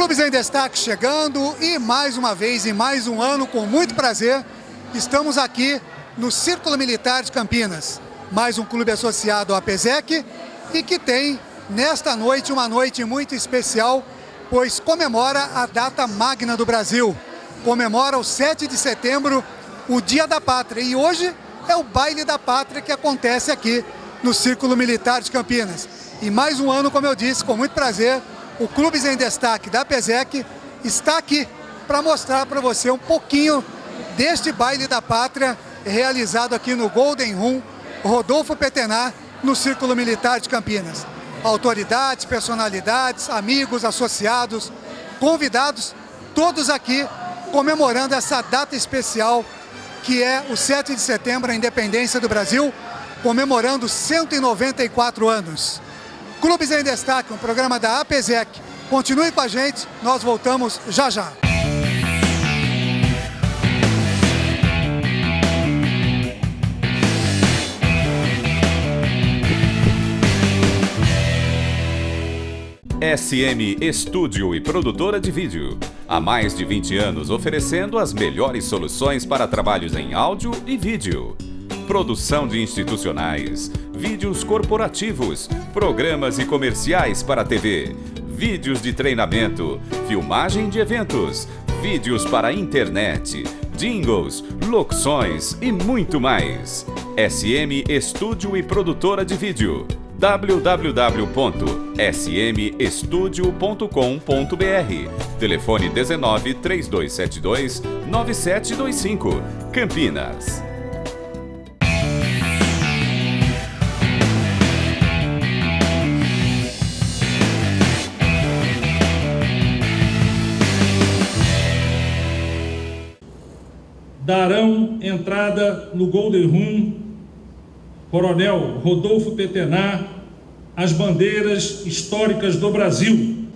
Clubes em Destaque chegando e mais uma vez, em mais um ano, com muito prazer, estamos aqui no Círculo Militar de Campinas. Mais um clube associado à APESEC e que tem, nesta noite, uma noite muito especial, pois comemora a data magna do Brasil. Comemora o 7 de setembro, o Dia da Pátria. E hoje é o Baile da Pátria que acontece aqui no Círculo Militar de Campinas. E mais um ano, como eu disse, com muito prazer, o Clubes em Destaque da APESEC está aqui para mostrar para você um pouquinho deste Baile da Pátria realizado aqui no Golden Room Rodolfo Petenar, no Círculo Militar de Campinas. Autoridades, personalidades, amigos, associados, convidados, todos aqui comemorando essa data especial que é o 7 de setembro, a independência do Brasil, comemorando 194 anos. Clubes em Destaque, um programa da APESEC. Continue com a gente, nós voltamos já já. SM Estúdio e produtora de vídeo. Há mais de 20 anos oferecendo as melhores soluções para trabalhos em áudio e vídeo. Produção de institucionais, vídeos corporativos, programas e comerciais para a TV, vídeos de treinamento, filmagem de eventos, vídeos para a internet, jingles, locuções e muito mais. SM Estúdio e produtora de vídeo. www.smestudio.com.br. Telefone 19 3272 9725, Campinas. Darão entrada no Golden Room Coronel Rodolfo Petenar, as bandeiras históricas do Brasil.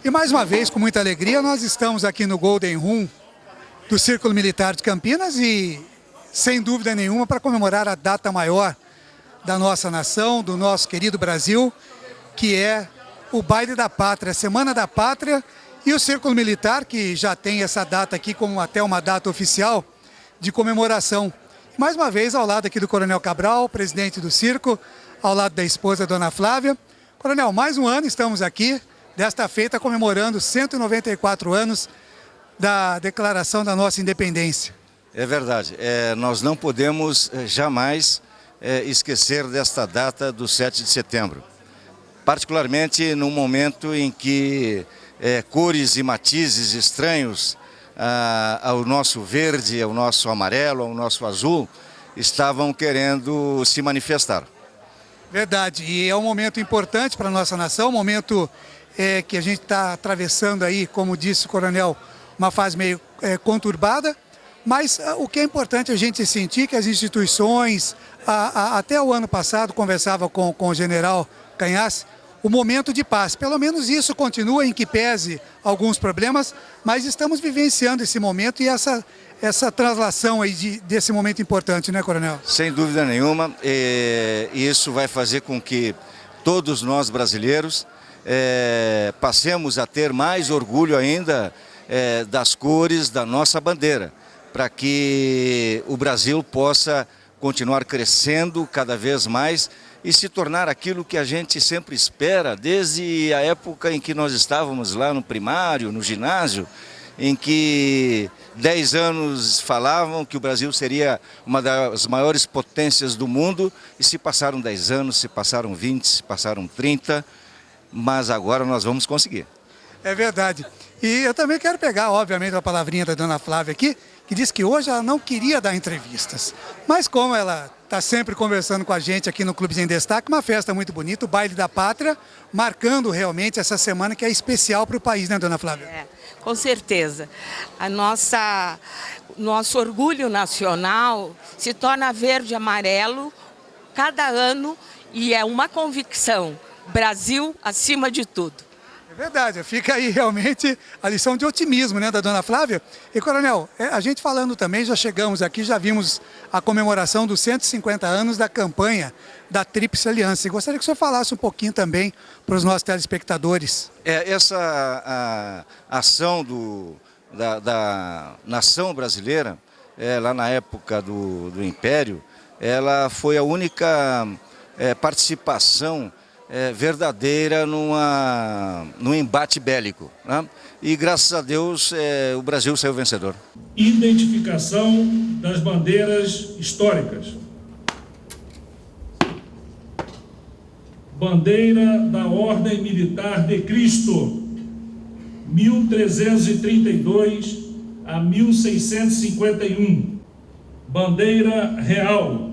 E mais uma vez, com muita alegria, nós estamos aqui no Golden Room do Círculo Militar de Campinas e, sem dúvida nenhuma, para comemorar a data maior da nossa nação, do nosso querido Brasil, que é o Baile da Pátria, a Semana da Pátria, e o Círculo Militar, que já tem essa data aqui como até uma data oficial de comemoração. Mais uma vez, ao lado aqui do Coronel Cabral, presidente do Circo, ao lado da esposa, Dona Flávia. Coronel, mais um ano estamos aqui, desta feita comemorando 194 anos da declaração da nossa independência. É verdade, nós não podemos jamais esquecer desta data do 7 de setembro. Particularmente num momento em que cores e matizes estranhos ao nosso verde, ao nosso amarelo, ao nosso azul, estavam querendo se manifestar. Verdade, e é um momento importante para a nossa nação, um momento que a gente está atravessando aí, como disse o coronel, uma fase meio conturbada, mas o que é importante a gente sentir que as instituições, até o ano passado, conversava com o general Canhasse, o momento de paz. Pelo menos isso continua, em que pese alguns problemas, mas estamos vivenciando esse momento e essa translação aí desse momento importante, né, coronel? Sem dúvida nenhuma, isso vai fazer com que todos nós brasileiros passemos a ter mais orgulho ainda das cores da nossa bandeira, para que o Brasil possa continuar crescendo cada vez mais e se tornar aquilo que a gente sempre espera, desde a época em que nós estávamos lá no primário, no ginásio, em que 10 anos falavam que o Brasil seria uma das maiores potências do mundo, e se passaram 10 anos, se passaram 20, se passaram 30, mas agora nós vamos conseguir. É verdade. E eu também quero pegar, obviamente, a palavrinha da Dona Flávia aqui, que disse que hoje ela não queria dar entrevistas. Mas como ela está sempre conversando com a gente aqui no Clubes em Destaque, uma festa muito bonita, o Baile da Pátria, marcando realmente essa semana que é especial para o país, né, Dona Flávia? Com certeza. Nosso orgulho nacional se torna verde e amarelo cada ano, e é uma convicção Brasil acima de tudo. É verdade, fica aí realmente a lição de otimismo, né, da dona Flávia. E, coronel, a gente falando também, já chegamos aqui, já vimos a comemoração dos 150 anos da campanha da Tríplice Aliança. E gostaria que o senhor falasse um pouquinho também para os nossos telespectadores. Essa ação da nação brasileira, lá na época do Império, ela foi a única participação verdadeira num embate bélico, né? E graças a Deus o Brasil saiu vencedor. Identificação das bandeiras históricas. Bandeira da Ordem Militar de Cristo, 1332 a 1651. Bandeira Real,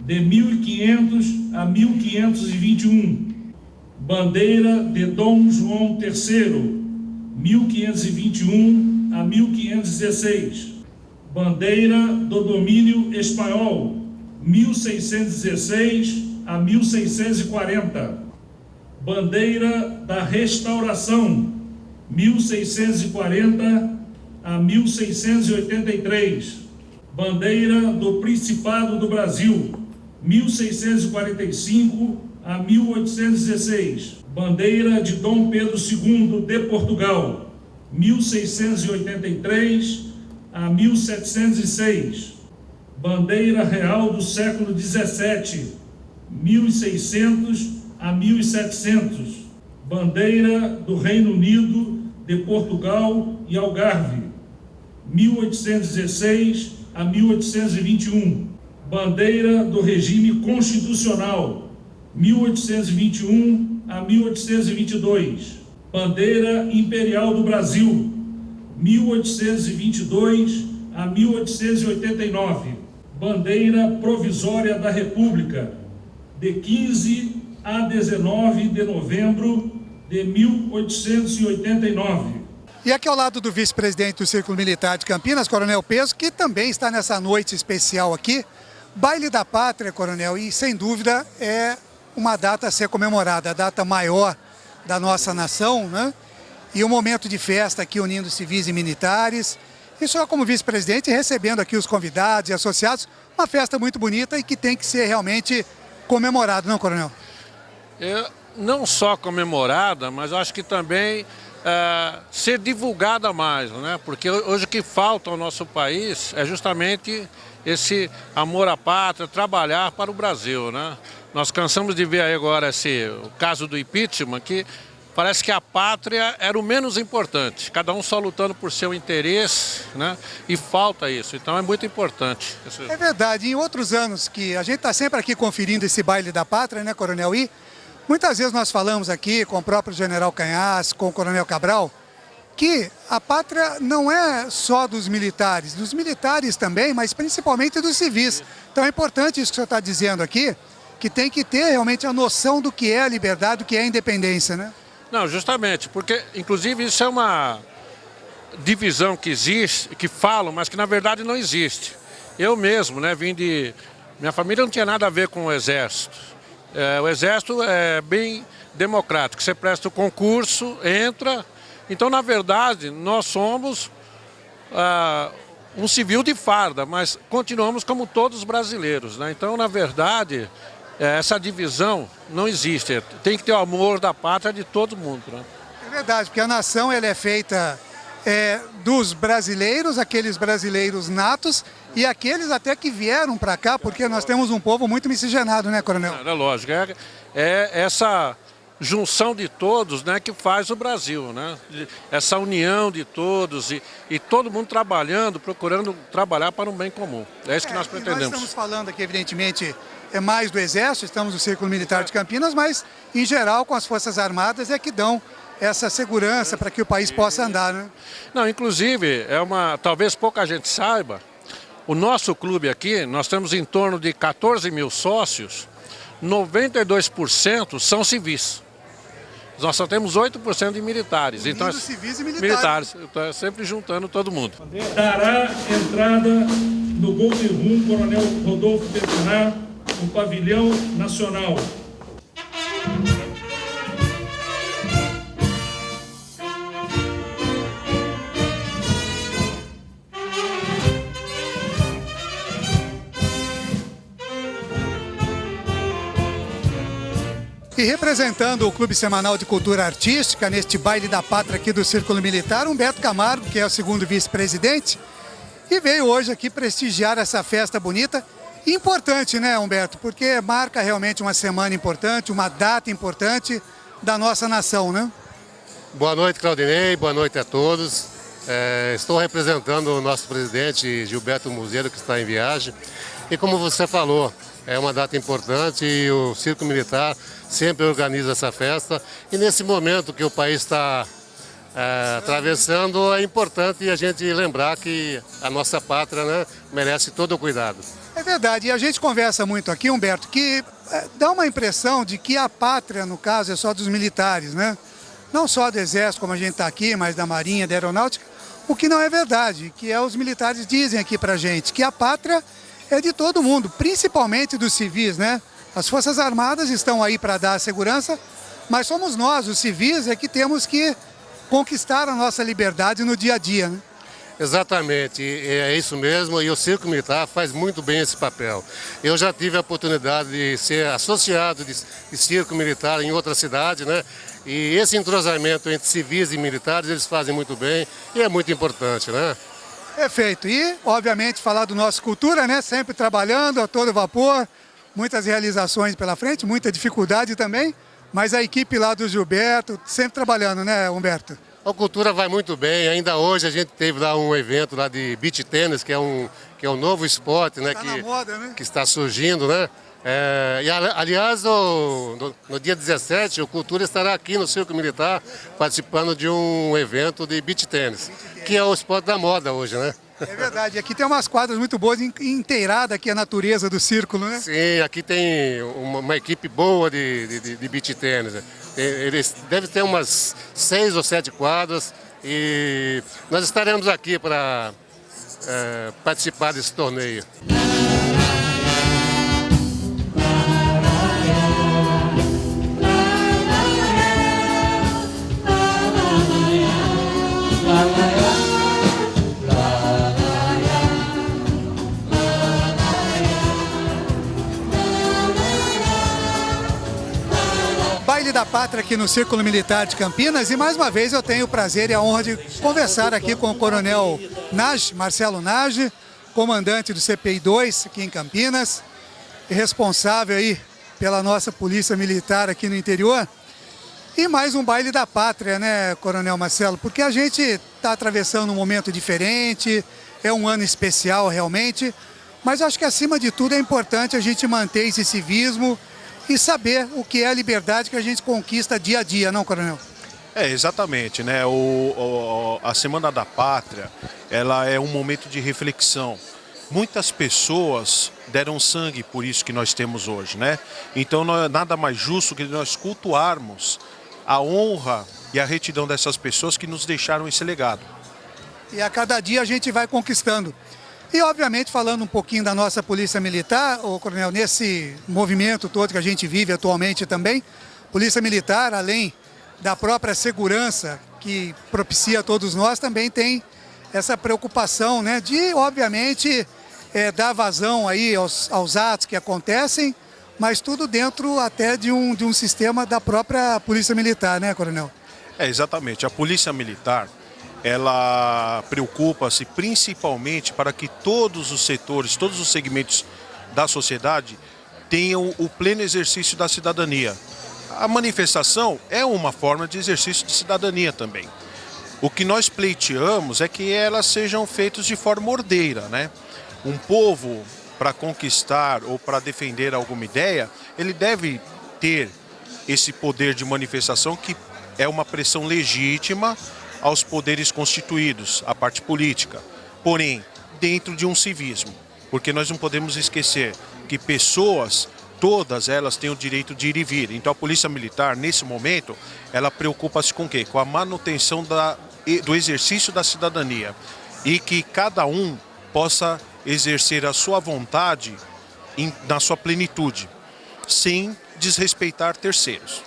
de 1500 a 1521. Bandeira de Dom João III, 1521 a 1516. Bandeira do domínio espanhol, 1616 a 1640. Bandeira da Restauração, 1640 a 1683. Bandeira do Principado do Brasil, 1645 a 1816. Bandeira de Dom Pedro II de Portugal, 1683 a 1706. Bandeira Real do século XVII, 1600 a 1700. Bandeira do Reino Unido de Portugal e Algarve, 1816 a 1821. Bandeira do Regime Constitucional, 1821 a 1822. Bandeira Imperial do Brasil, 1822 a 1889. Bandeira Provisória da República, de 15 a 19 de novembro de 1889. E aqui ao lado do vice-presidente do Círculo Militar de Campinas, Coronel Peso, que também está nessa noite especial aqui, Baile da Pátria, coronel, e sem dúvida é uma data a ser comemorada, a data maior da nossa nação, né? E um momento de festa aqui unindo civis e militares. E só como vice-presidente recebendo aqui os convidados e associados, uma festa muito bonita e que tem que ser realmente comemorada, não, coronel? Não só comemorada, mas acho que também ser divulgada mais, né? Porque hoje o que falta ao nosso país é justamente esse amor à pátria, trabalhar para o Brasil, né? Nós cansamos de ver aí agora o caso do impeachment, que parece que a pátria era o menos importante, cada um só lutando por seu interesse, né? E falta isso, então é muito importante. É verdade, em outros anos que a gente está sempre aqui conferindo esse Baile da Pátria, né, coronel? E muitas vezes nós falamos aqui com o próprio general Canhas, com o coronel Cabral, que a pátria não é só dos militares também, mas principalmente dos civis. Então é importante isso que o senhor está dizendo aqui, que tem que ter realmente a noção do que é a liberdade, do que é a independência, né? Não, justamente, porque inclusive isso é uma divisão que existe, que falam, mas que na verdade não existe. Eu mesmo, né, minha família não tinha nada a ver com o Exército. O Exército é bem democrático, você presta o concurso, entra. Então, na verdade, nós somos um civil de farda, mas continuamos como todos os brasileiros, né? Então, na verdade, essa divisão não existe. Tem que ter o amor da pátria de todo mundo, né? É verdade, porque a nação ela é feita dos brasileiros, aqueles brasileiros natos e aqueles até que vieram para cá, porque nós temos um povo muito miscigenado, né, coronel? É lógico, é essa junção de todos, né, que faz o Brasil, né? Essa união de todos e todo mundo trabalhando, procurando trabalhar para um bem comum. É isso que nós pretendemos. Nós estamos falando aqui, evidentemente, mais do Exército, estamos no Círculo Militar de Campinas, mas, em geral, com as Forças Armadas é que dão essa segurança para que o país possa andar, né? Não, inclusive, talvez pouca gente saiba, o nosso clube aqui, nós temos em torno de 14 mil sócios, 92% são civis. Nós só temos 8% de militares. Então, civis e militares. Então, sempre juntando todo mundo. Dará entrada no Golden Room Coronel Rodolfo Petenar, no Pavilhão Nacional. E representando o Clube Semanal de Cultura Artística, neste baile da pátria aqui do Círculo Militar, Humberto Camargo, que é o segundo vice-presidente, e veio hoje aqui prestigiar essa festa bonita. Importante, né, Humberto? Porque marca realmente uma semana importante, uma data importante da nossa nação, né? Boa noite, Claudinei, boa noite a todos. Estou representando o nosso presidente Gilberto Museiro, que está em viagem. E como você falou, é uma data importante e o Círculo Militar sempre organiza essa festa. E nesse momento que o país está atravessando, é importante a gente lembrar que a nossa pátria, né, merece todo o cuidado. É verdade, e a gente conversa muito aqui, Humberto, que dá uma impressão de que a pátria, no caso, é só dos militares, né? Não só do Exército, como a gente está aqui, mas da Marinha, da Aeronáutica, o que não é verdade, que os militares dizem aqui pra gente, que a pátria é de todo mundo, principalmente dos civis, né? As Forças Armadas estão aí para dar a segurança, mas somos nós, os civis, é que temos que conquistar a nossa liberdade no dia a dia, né? Exatamente, é isso mesmo, e o Círculo Militar faz muito bem esse papel. Eu já tive a oportunidade de ser associado de Círculo Militar em outra cidade, né? E esse entrosamento entre civis e militares, eles fazem muito bem e é muito importante, né? Perfeito, e obviamente falar do nosso cultura, né? Sempre trabalhando a todo vapor, muitas realizações pela frente, muita dificuldade também, mas a equipe lá do Gilberto sempre trabalhando, né, Humberto? A cultura vai muito bem, ainda hoje a gente teve lá um evento lá de beach tennis, que é um novo esporte, né, Tá na moda, né? que está surgindo, né? Aliás, no dia 17, o Cultura estará aqui no Círculo Militar participando de um evento de beach tennis, que é o esporte da moda hoje, né? É verdade, aqui tem umas quadras muito boas, inteirada aqui a natureza do círculo, né? Sim, aqui tem uma equipe boa de beach tennis. Eles devem ter umas 6 ou 7 quadras e nós estaremos aqui para participar desse torneio. Baile da Pátria aqui no Círculo Militar de Campinas, e mais uma vez eu tenho o prazer e a honra de conversar aqui com o Coronel Nagy, Marcelo Nagy, comandante do CPI-2 aqui em Campinas, e responsável aí pela nossa Polícia Militar aqui no interior. E mais um Baile da Pátria, né, Coronel Marcelo? Porque a gente está atravessando um momento diferente, é um ano especial realmente, mas acho que acima de tudo é importante a gente manter esse civismo e saber o que é a liberdade que a gente conquista dia a dia, não, Coronel? Exatamente, né? A Semana da Pátria, ela é um momento de reflexão. Muitas pessoas deram sangue por isso que nós temos hoje, né? Então não é nada mais justo que nós cultuarmos a honra e a retidão dessas pessoas que nos deixaram esse legado. E a cada dia a gente vai conquistando. E, obviamente, falando um pouquinho da nossa Polícia Militar, ô, Coronel, nesse movimento todo que a gente vive atualmente também, Polícia Militar, além da própria segurança que propicia a todos nós, também tem essa preocupação, né, de, obviamente, dar vazão aí aos atos que acontecem, mas tudo dentro até de um sistema da própria Polícia Militar, né, Coronel? Exatamente. A Polícia Militar, ela preocupa-se principalmente para que todos os setores, todos os segmentos da sociedade tenham o pleno exercício da cidadania. A manifestação é uma forma de exercício de cidadania também. O que nós pleiteamos é que elas sejam feitas de forma ordeira, né? Um povo, para conquistar ou para defender alguma ideia, ele deve ter esse poder de manifestação, que é uma pressão legítima aos poderes constituídos, à parte política, porém, dentro de um civismo, porque nós não podemos esquecer que pessoas, todas elas têm o direito de ir e vir. Então a Polícia Militar, nesse momento, ela preocupa-se com o quê? Com a manutenção do exercício da cidadania e que cada um possa exercer a sua vontade na sua plenitude, sem desrespeitar terceiros.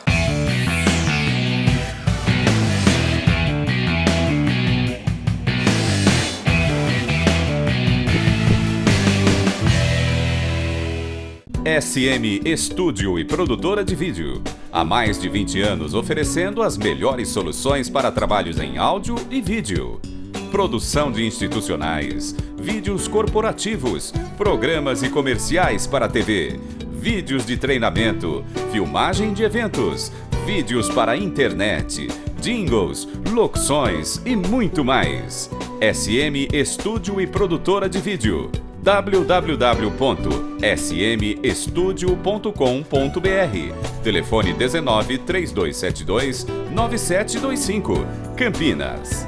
SM Estúdio e Produtora de Vídeo. Há mais de 20 anos oferecendo as melhores soluções para trabalhos em áudio e vídeo. Produção de institucionais, vídeos corporativos, programas e comerciais para a TV, vídeos de treinamento, filmagem de eventos, vídeos para a internet, jingles, locuções e muito mais. SM Estúdio e Produtora de Vídeo. www.smestudio.com.br. Telefone 19 3272 9725, Campinas.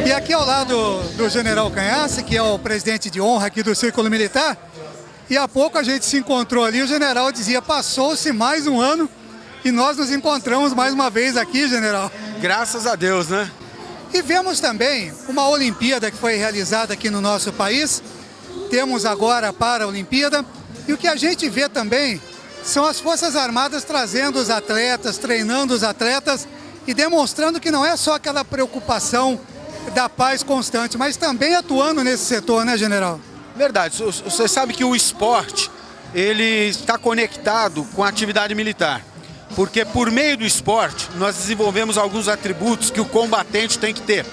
E aqui ao lado do General Canhace, que é o presidente de honra aqui do Círculo Militar, e há pouco a gente se encontrou ali, o general dizia, passou-se mais um ano e nós nos encontramos mais uma vez aqui, general. Graças a Deus, né? E vemos também uma Olimpíada que foi realizada aqui no nosso país, temos agora a Paralimpíada, e o que a gente vê também são as Forças Armadas trazendo os atletas, treinando os atletas e demonstrando que não é só aquela preocupação da paz constante, mas também atuando nesse setor, né, general? Verdade. Você sabe que o esporte, ele está conectado com a atividade militar. Porque por meio do esporte, nós desenvolvemos alguns atributos que o combatente tem que ter.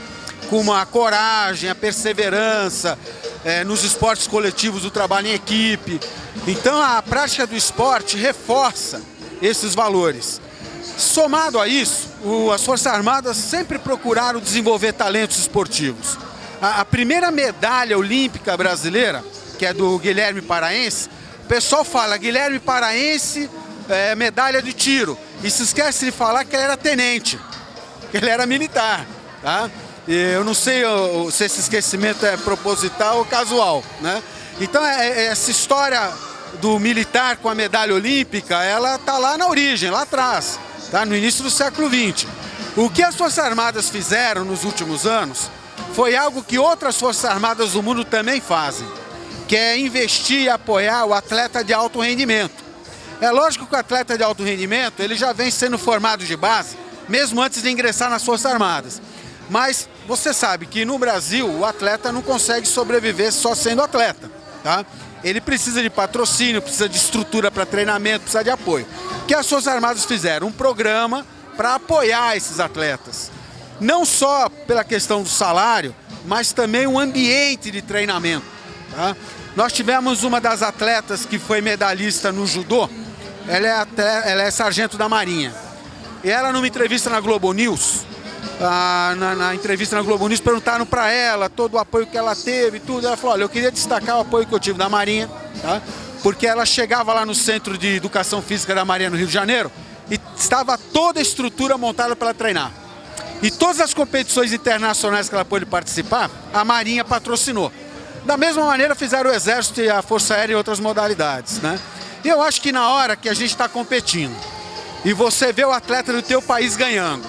Como a coragem, a perseverança, nos esportes coletivos, o trabalho em equipe. Então a prática do esporte reforça esses valores. Somado a isso, as Forças Armadas sempre procuraram desenvolver talentos esportivos. A primeira medalha olímpica brasileira, que é do Guilherme Paraense, o pessoal fala, Guilherme Paraense, medalha de tiro. E se esquece de falar que ele era tenente, que ele era militar, tá? Eu não sei se esse esquecimento é proposital ou casual, né? Então essa história do militar com a medalha olímpica, ela está lá na origem, lá atrás, tá? No início do século XX. O que as Forças Armadas fizeram nos últimos anos foi algo que outras Forças Armadas do mundo também fazem, que é investir e apoiar o atleta de alto rendimento. É lógico que o atleta de alto rendimento, ele já vem sendo formado de base, mesmo antes de ingressar nas Forças Armadas. Mas você sabe que no Brasil o atleta não consegue sobreviver só sendo atleta, tá? Ele precisa de patrocínio, precisa de estrutura para treinamento, precisa de apoio. O que as Forças Armadas fizeram? Um programa para apoiar esses atletas. Não só pela questão do salário, mas também um ambiente de treinamento, tá? Nós tivemos uma das atletas que foi medalhista no judô, ela é sargento da Marinha. E ela, numa entrevista na Globo News, na entrevista na Globo News, perguntaram para ela todo o apoio que ela teve e tudo. Ela falou, olha, eu queria destacar o apoio que eu tive da Marinha, tá? Porque ela chegava lá no Centro de Educação Física da Marinha, no Rio de Janeiro, e estava toda a estrutura montada para ela treinar. E todas as competições internacionais que ela pôde participar, a Marinha patrocinou. Da mesma maneira fizeram o Exército e a Força Aérea e outras modalidades, né? E eu acho que na hora que a gente está competindo e você vê o atleta do teu país ganhando,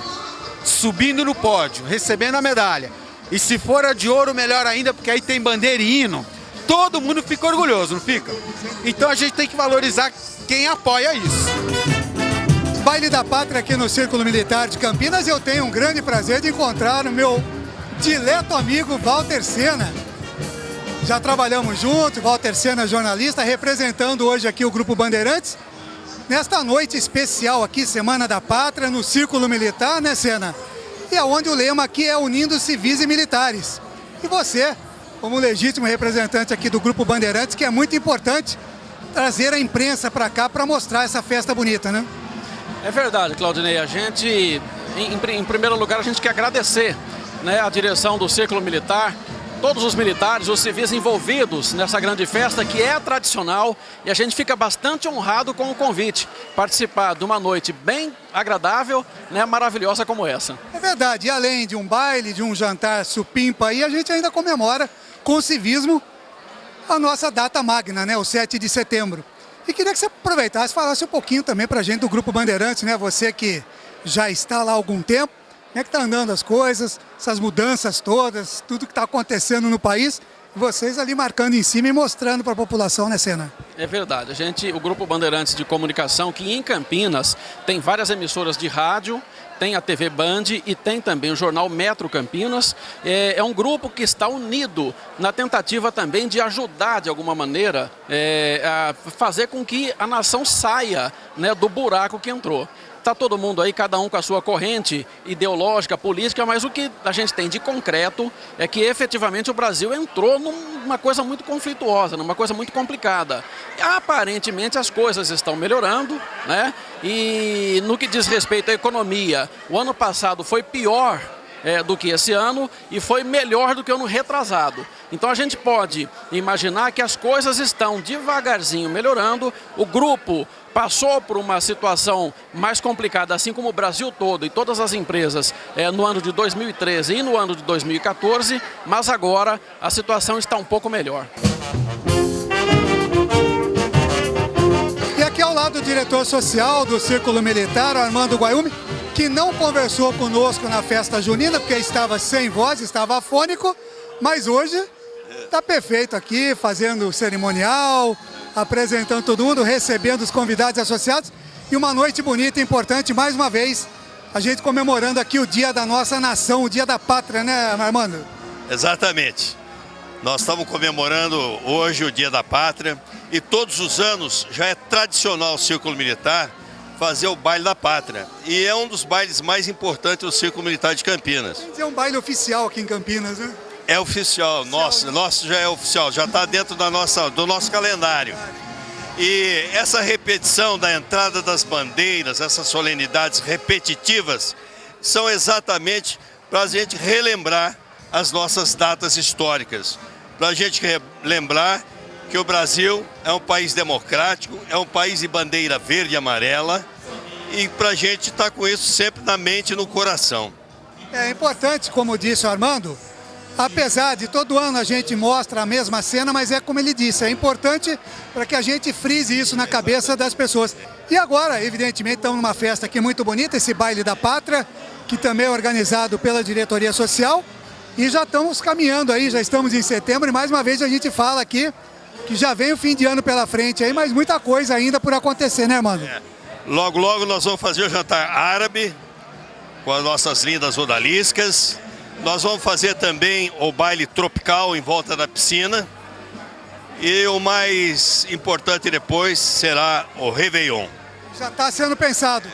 subindo no pódio, recebendo a medalha, e se for a de ouro, melhor ainda, porque aí tem bandeira e hino, todo mundo fica orgulhoso, não fica? Então a gente tem que valorizar quem apoia isso. Baile da Pátria aqui no Círculo Militar de Campinas, eu tenho um grande prazer de encontrar o meu dileto amigo Walter Sena. Já trabalhamos juntos, Walter Sena, jornalista, representando hoje aqui o Grupo Bandeirantes, nesta noite especial aqui, Semana da Pátria, no Círculo Militar, né, Sena? E aonde o lema aqui é unindo civis e militares. E você, como legítimo representante aqui do Grupo Bandeirantes, que é muito importante trazer a imprensa para cá para mostrar essa festa bonita, né? É verdade, Claudinei. A gente, em primeiro lugar, a gente quer agradecer, né, a direção do Círculo Militar, todos os militares, os civis envolvidos nessa grande festa que é tradicional, e a gente fica bastante honrado com o convite, participar de uma noite bem agradável, né, maravilhosa como essa. É verdade, e além de um baile, de um jantar supimpa aí, a gente ainda comemora com o civismo a nossa data magna, né, o 7 de setembro. E queria que você aproveitasse e falasse um pouquinho também pra gente do Grupo Bandeirantes, né, você que já está lá há algum tempo, como é que está andando as coisas, essas mudanças todas, tudo que está acontecendo no país Vocês ali marcando em cima e mostrando para a população, né, Senna? É verdade. O Grupo Bandeirantes de Comunicação, que em Campinas tem várias emissoras de rádio, tem a TV Band e tem também o jornal Metro Campinas. É um grupo que está unido na tentativa também de ajudar, de alguma maneira, a fazer com que a nação saia, né, do buraco que entrou. Está todo mundo aí, cada um com a sua corrente ideológica, política, mas o que a gente tem de concreto é que efetivamente o Brasil entrou numa coisa muito conflituosa, numa coisa muito complicada. Aparentemente as coisas estão melhorando, né? E no que diz respeito à economia, o ano passado foi pior do que esse ano e foi melhor do que o ano retrasado. Então a gente pode imaginar que as coisas estão devagarzinho melhorando, o grupo passou por uma situação mais complicada, assim como o Brasil todo e todas as empresas no ano de 2013 e no ano de 2014, mas agora a situação está um pouco melhor. E aqui ao lado o diretor social do Círculo Militar, Armando Guaiúme, que não conversou conosco na festa junina, porque estava sem voz, estava afônico, mas hoje está perfeito aqui, fazendo o cerimonial, apresentando todo mundo, recebendo os convidados associados e uma noite bonita e importante, mais uma vez, a gente comemorando aqui o dia da nossa nação, o dia da pátria, né, Armando? Exatamente. Nós estamos comemorando hoje o dia da pátria e todos os anos já é tradicional o Círculo Militar fazer o baile da pátria. E é um dos bailes mais importantes do Círculo Militar de Campinas. É um baile oficial aqui em Campinas, né? É oficial, nosso já é oficial, já está dentro do nosso calendário. E essa repetição da entrada das bandeiras, essas solenidades repetitivas, são exatamente para a gente relembrar as nossas datas históricas. Para a gente lembrar que o Brasil é um país democrático, é um país de bandeira verde e amarela, e para a gente estar com isso sempre na mente e no coração. É importante, como disse o Armando, apesar de todo ano a gente mostra a mesma cena, mas é como ele disse, é importante para que a gente frise isso na cabeça das pessoas. E agora, evidentemente, estamos numa festa aqui muito bonita, esse baile da pátria, que também é organizado pela diretoria social, e já estamos caminhando aí, já estamos em setembro, e mais uma vez a gente fala aqui que já vem o fim de ano pela frente aí, mas muita coisa ainda por acontecer, né, Armando? Logo, logo nós vamos fazer o jantar árabe com as nossas lindas odaliscas. Nós vamos fazer também o baile tropical em volta da piscina. E o mais importante depois será o Réveillon. Já está sendo pensado.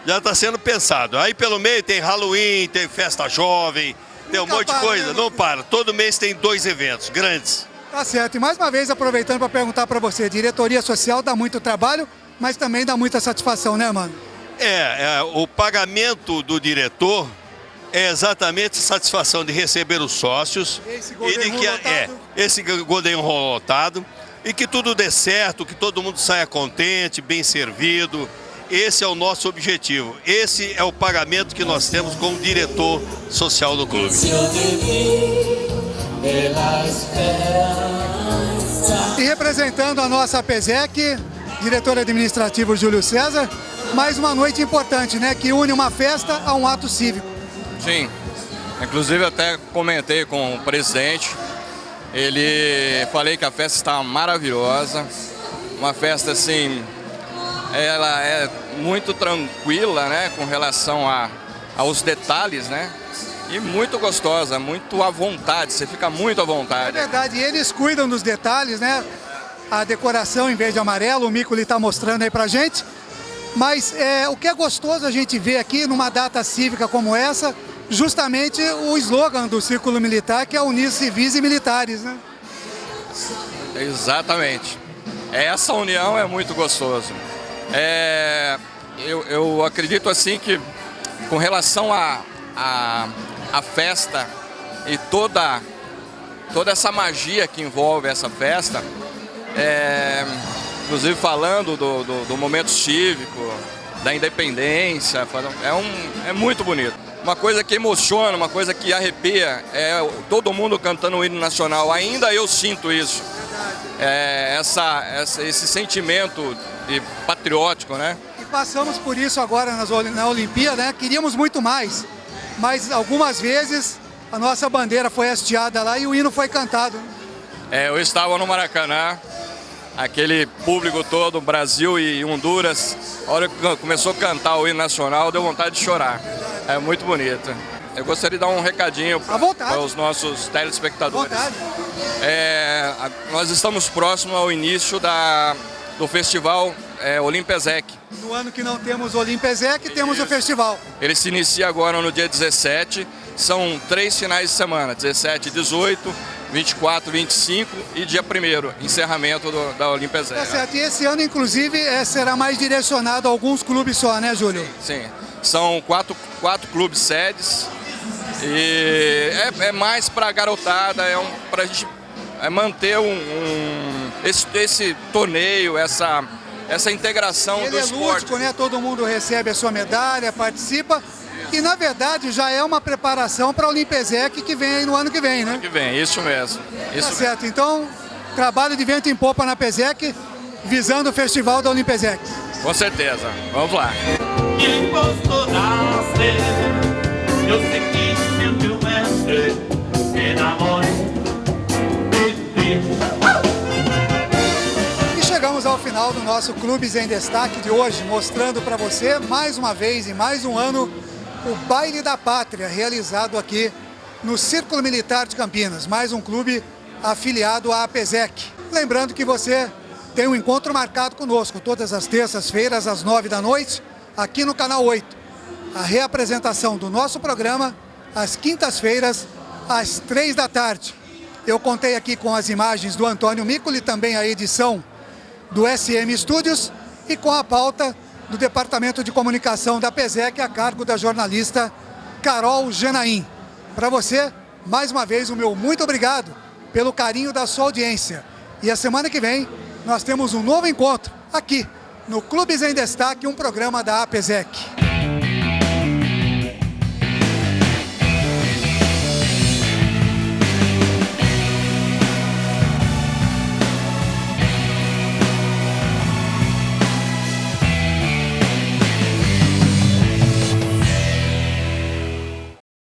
Já está sendo pensado. Aí pelo meio tem Halloween, tem festa jovem, tem um monte de coisa. Não para. Todo mês tem 2 eventos grandes. Tá certo. E mais uma vez, aproveitando para perguntar para você, diretoria social dá muito trabalho, mas também dá muita satisfação, né, mano? O pagamento do diretor é exatamente a satisfação de receber os sócios e de que esse Golden Roll lotado e que tudo dê certo, que todo mundo saia contente, bem servido. Esse é o nosso objetivo. Esse é o pagamento que nós temos como diretor social do clube. E representando a nossa APESEC, diretor administrativo Júlio César, mais uma noite importante, né? Que une uma festa a um ato cívico. Sim, inclusive até comentei com o presidente, falei que a festa está maravilhosa, uma festa assim, ela é muito tranquila, né, com relação aos detalhes, né, e muito gostosa, muito à vontade, você fica muito à vontade. É verdade, e eles cuidam dos detalhes, né, a decoração em vez de amarelo, o Mico está mostrando aí pra gente, mas o que é gostoso a gente ver aqui numa data cívica como essa, justamente o slogan do Círculo Militar, que é unir civis e militares, né? Exatamente. Essa união é muito gostoso. Eu acredito assim que com relação à festa e toda essa magia que envolve essa festa, inclusive falando do momento cívico, da independência, é muito bonito. Uma coisa que emociona, uma coisa que arrepia, é todo mundo cantando o hino nacional. Ainda eu sinto isso. Esse sentimento patriótico, né? E passamos por isso agora na Olimpíada, né? Queríamos muito mais, mas algumas vezes a nossa bandeira foi hasteada lá e o hino foi cantado. Eu estava no Maracanã, aquele público todo, Brasil e Honduras, a hora que começou a cantar o hino nacional, deu vontade de chorar. É muito bonito. Eu gostaria de dar um recadinho para os nossos telespectadores. Nós estamos próximos ao início do festival Olimpezec. No ano que não temos o Olimpezec, temos o festival. Ele se inicia agora no dia 17, são 3 finais de semana, 17 e 18, 24, 25 e dia 1º, encerramento da Olimpezec. Tá certo, e esse ano, inclusive, será mais direcionado a alguns clubes só, né, Júlio? Sim, são quatro clubes sedes e é mais para a garotada, para a gente manter esse torneio, essa integração do esporte. Ele é lúdico, né? Todo mundo recebe a sua medalha, participa. E, na verdade, já é uma preparação para a Olimpezec que vem aí no ano que vem, né? Ano que vem, isso mesmo. Tá certo. Então, trabalho de vento em popa na PESEC, visando o festival da Olimpezec. Com certeza. Vamos lá. Chegamos ao final do nosso Clubes em Destaque de hoje, mostrando para você, mais uma vez e mais um ano, o Baile da Pátria, realizado aqui no Círculo Militar de Campinas, mais um clube afiliado à APESEC. Lembrando que você tem um encontro marcado conosco, todas as terças-feiras, às 9 da noite, aqui no Canal 8. A reapresentação do nosso programa, às quintas-feiras, às 3 da tarde. Eu contei aqui com as imagens do Antônio Micoli, também a edição do SM Studios e com a pauta do Departamento de Comunicação da PESEC a cargo da jornalista Carol Genaim. Para você, mais uma vez, o meu muito obrigado pelo carinho da sua audiência. E a semana que vem nós temos um novo encontro aqui no Clubes em Destaque, um programa da APESEC.